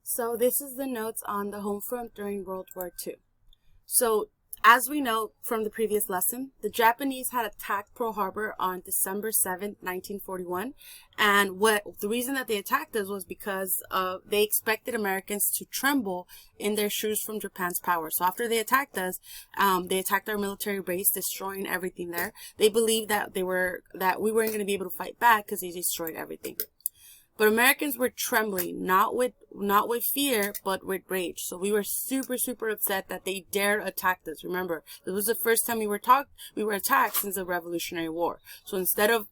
So this is the notes on the home front during World War II. So as we know from the previous lesson, the Japanese had attacked Pearl Harbor on December 7th, 1941. And the reason that they attacked us was because they expected Americans to tremble in their shoes from Japan's power. So after they attacked us, they attacked our military base, destroying everything there. They believed that we weren't going to be able to fight back because they destroyed everything. But Americans were trembling, not with fear, but with rage. So we were super, super upset that they dared attack us. Remember, this was the first time we were attacked since the Revolutionary War. So instead of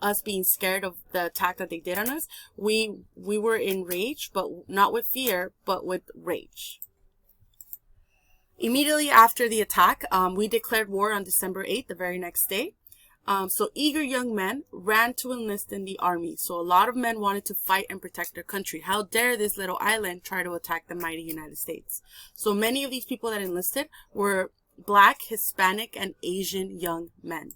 us being scared of the attack that they did on us, we were enraged, but not with fear, but with rage. Immediately after the attack, we declared war on December 8th, the very next day. So eager young men ran to enlist in the army. So a lot of men wanted to fight and protect their country. How dare this little island try to attack the mighty United States? So many of these people that enlisted were Black, Hispanic, and Asian young men.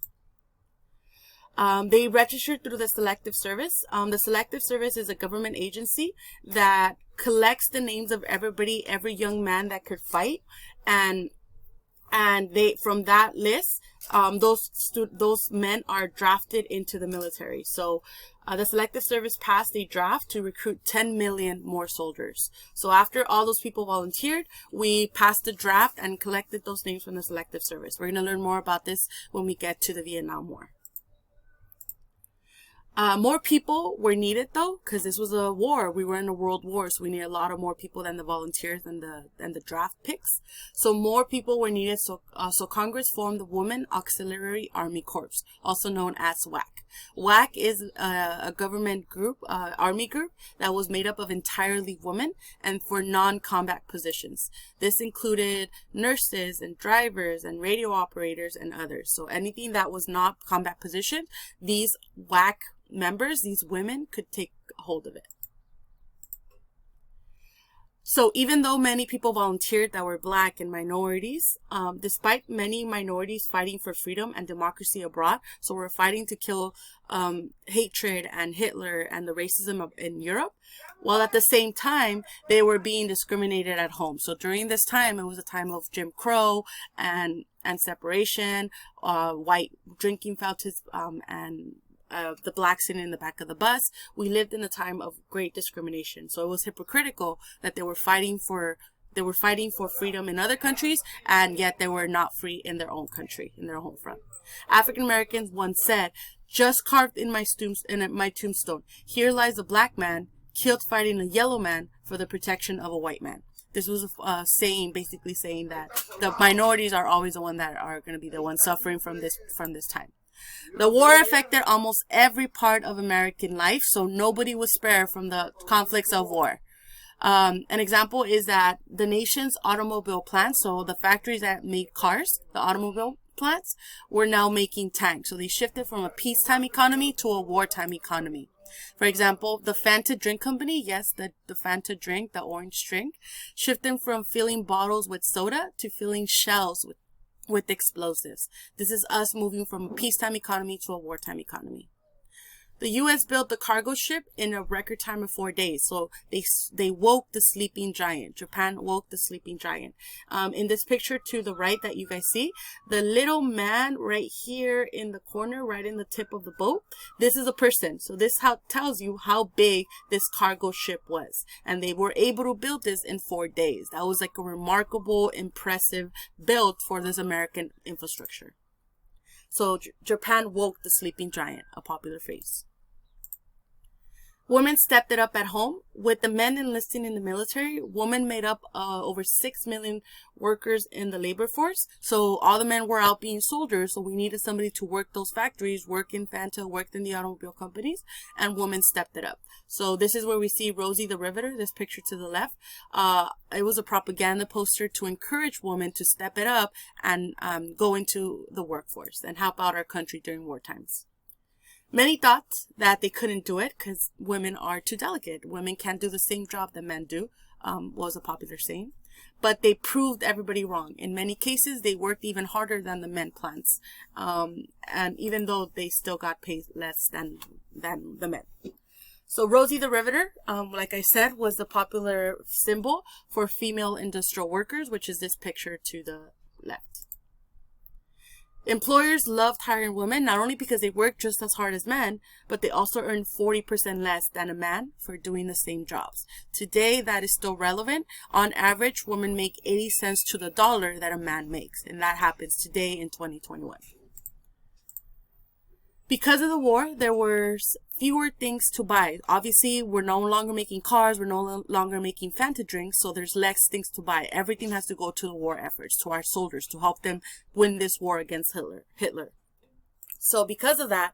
They registered through the Selective Service. The Selective Service is a government agency that collects the names of every young man that could fight, and they, from that list, those men are drafted into the military. So the Selective Service passed a draft to recruit 10 million more soldiers. So after all those people volunteered, we passed the draft and collected those names from the Selective Service. We're going to learn more about this when we get to the Vietnam War. More people were needed though, because this was a war. We were in a world war, so we need a lot of more people than the volunteers and the draft picks. So more people were needed. So Congress formed the Women Auxiliary Army Corps, also known as WAC. WAC is a government group, army group that was made up of entirely women and for non-combat positions. This included nurses and drivers and radio operators and others. So anything that was not combat position, these WAC members, these women, could take hold of it. So even though many people volunteered that were Black and minorities, despite many minorities fighting for freedom and democracy abroad, so we're fighting to kill hatred and Hitler and the racism in Europe, while at the same time they were being discriminated at home. So during this time, it was a time of Jim Crow and separation, white drinking fountains, and the Blacks sitting in the back of the bus. We lived in a time of great discrimination. So it was hypocritical that they were fighting for freedom in other countries, and yet they were not free in their own country, in their home front. African Americans once said, "Just carved in my tombstone, here lies a Black man killed fighting a yellow man for the protection of a white man." This was a saying, basically saying that the minorities are always the one that are going to be the ones suffering from this time. The war affected almost every part of American life, so nobody was spared from the conflicts of war. An example is that the nation's automobile plants, so the factories that made cars, the automobile plants, were now making tanks. So they shifted from a peacetime economy to a wartime economy. For example, the Fanta drink company, yes, the Fanta drink, the orange drink, shifted from filling bottles with soda to filling shells with explosives. This is us moving from a peacetime economy to a wartime economy. The U.S. built the cargo ship in a record time of 4 days. So they woke the sleeping giant. Japan woke the sleeping giant. In this picture to the right that you guys see, the little man right here in the corner, right in the tip of the boat, this is a person. So this tells you how big this cargo ship was. And they were able to build this in 4 days. That was like a remarkable, impressive build for this American infrastructure. So Japan woke the sleeping giant, a popular phrase. Women stepped it up at home. With the men enlisting in the military, women made up over 6 million workers in the labor force. So all the men were out being soldiers, so we needed somebody to work those factories, work in Fanta, worked in the automobile companies, and women stepped it up. So this is where we see Rosie the Riveter, this picture to the left. It was a propaganda poster to encourage women to step it up and go into the workforce and help out our country during war times. Many thought that they couldn't do it because women are too delicate. Women can't do the same job that men do, was a popular saying. But they proved everybody wrong. In many cases, they worked even harder than the men plants. And even though they still got paid less than the men. So Rosie the Riveter, like I said, was the popular symbol for female industrial workers, which is this picture to the left. Employers loved hiring women, not only because they worked just as hard as men, but they also earned 40% less than a man for doing the same jobs. Today, that is still relevant. On average, women make 80 cents to the dollar that a man makes, and that happens today in 2021. Because of the war, there were fewer things to buy. Obviously, we're no longer making cars, we're no longer making Fanta drinks, so there's less things to buy. Everything has to go to the war efforts, to our soldiers, to help them win this war against Hitler. So because of that,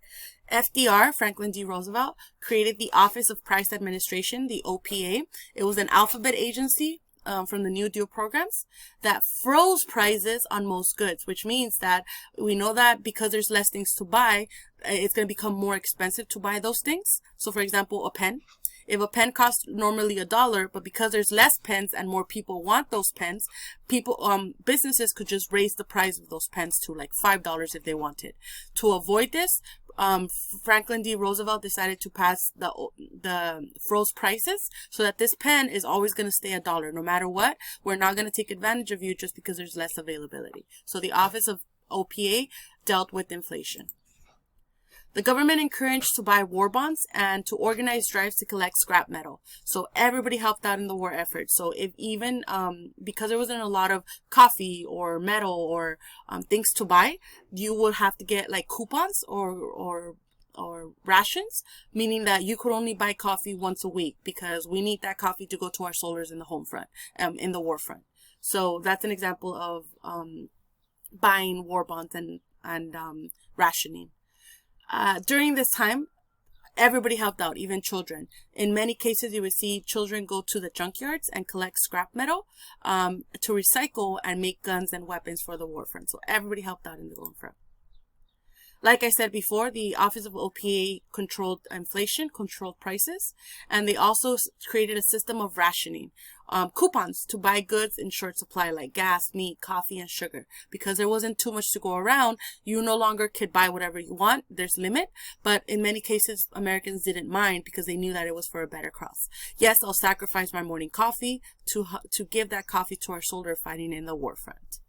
FDR, Franklin D. Roosevelt, created the Office of Price Administration, the OPA. It was an alphabet agency from the New Deal programs that froze prices on most goods, which means that we know that because there's less things to buy, it's going to become more expensive to buy those things. So for example, a pen. If a pen costs normally $1, but because there's less pens and more people want those pens, businesses could just raise the price of those pens to like $5 if they wanted. To avoid this, Franklin D. Roosevelt decided to pass the froze prices so that this pen is always going to stay $1 no matter what. We're not going to take advantage of you just because there's less availability. So the Office of OPA dealt with inflation. The government encouraged to buy war bonds and to organize drives to collect scrap metal. So everybody helped out in the war effort. So if even because there wasn't a lot of coffee or metal or things to buy, you would have to get like coupons or rations, meaning that you could only buy coffee once a week because we need that coffee to go to our soldiers in the home front, in the war front. So that's an example of buying war bonds and rationing. During this time, everybody helped out, even children. In many cases, you would see children go to the junkyards and collect scrap metal to recycle and make guns and weapons for the war front. So everybody helped out in the war front. Like I said before, the Office of OPA controlled inflation, controlled prices, and they also created a system of rationing. Coupons to buy goods in short supply like gas, meat, coffee, and sugar. Because there wasn't too much to go around, you no longer could buy whatever you want. There's limit. But in many cases, Americans didn't mind because they knew that it was for a better cause. Yes, I'll sacrifice my morning coffee to give that coffee to our soldier fighting in the war front.